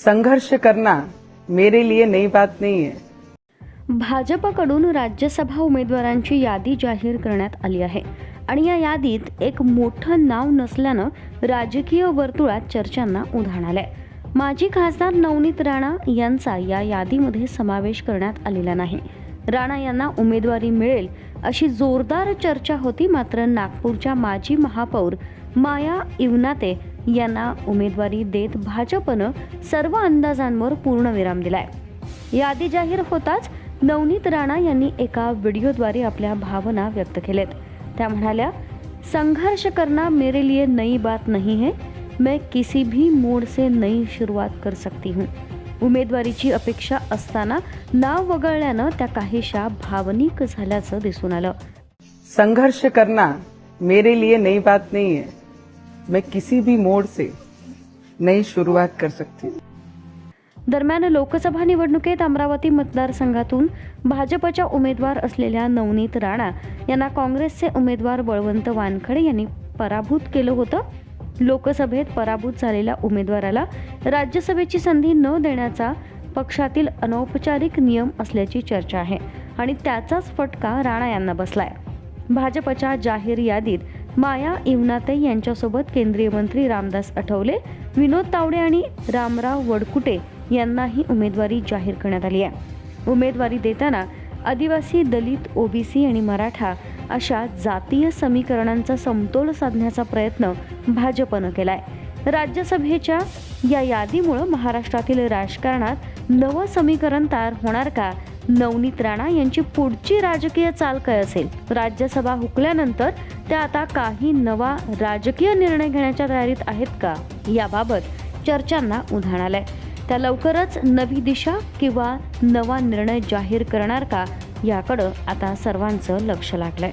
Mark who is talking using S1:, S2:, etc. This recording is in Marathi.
S1: संघर्ष करना मेरे लिए नई बात नहीं है।
S2: भाजपकडून राज्यसभा उमेदवारांची यादी जाहीर करण्यात आली आहे आणि या यादीत एक मोठं नाव नसल्यानं राजकीय वर्तुळात चर्चांना उधाण आलंय। माजी खासदार नवनीत राणा यांचा या यादीमध्ये समावेश करण्यात आलेला नाही। राणा यांना उमेदवारी मिळेल अशी जोरदार चर्चा होती, मात्र नागपूरच्या माजी महापौर माया इवनाते यांना उमेदवारी देत भाजपनं सर्व अंदाजांवर पूर्णविराम दिलाय। यादी जाहीर होताच नवनीत राणा यांनी एका व्हिडिओद्वारे आपल्या भावना व्यक्त केलेत। त्या म्हणाल्या, संघर्ष करना मेरे लिए नई बात नहीं है, मैं किसी भी मोड़ से नई शुरुआत कर सकती हूँ। उमेदवारीची अपेक्षा असताना नाव वगळल्यानं त्या काहीशा भावनिक झाल्याचं दिसून आलं।
S1: संघर्ष करना मेरे लिए नई बात नहीं है, मैं किसी भी मोड़ से नई शुरुआत कर सकती हूँ।
S2: दरम्यान लोकसभा निवडणुकीत अमरावती मतदारसंघातून भाजपच्या उमेदवार असलेल्या नवनीत राणा यांना काँग्रेसचे उमेदवार बळवंत वानखडे यांनी पराभूत केलं होतं। लोकसभेत पराभूत झालेल्या उमेदवाराला राज्यसभेची संधी न देण्याचा पक्षातील अनौपचारिक नियम असल्याची चर्चा आहे आणि त्याचाच फटका राणा यांना बसलाय। भाजपच्या जाहीर यादीत माया इवनाते यांच्यासोबत केंद्रीय मंत्री रामदास आठवले, विनोद तावडे आणि रामराव वडकुटे यांनाही उमेदवारी जाहीर करण्यात आली आहे। उमेदवारी देताना आदिवासी, दलित, ओबीसी आणि मराठा अशा जातीय समीकरणांचा समतोल साधण्याचा प्रयत्न भाजपनं केलाय। राज्यसभेच्या या यादीमुळे महाराष्ट्रातील राजकारणात नवं समीकरण तयार होणार का? नवनीत राणा यांची पुढची राजकीय चाल काय असेल? राज्यसभा हुकल्यानंतर त्या आता काही नवा राजकीय निर्णय घेण्याच्या तयारीत आहेत का? याबाबत चर्चांना उधाण आलंय। त्या लवकरच नवी दिशा किंवा नवा निर्णय जाहीर करणार का? याकडे आता सर्वांचं लक्ष लागलंय।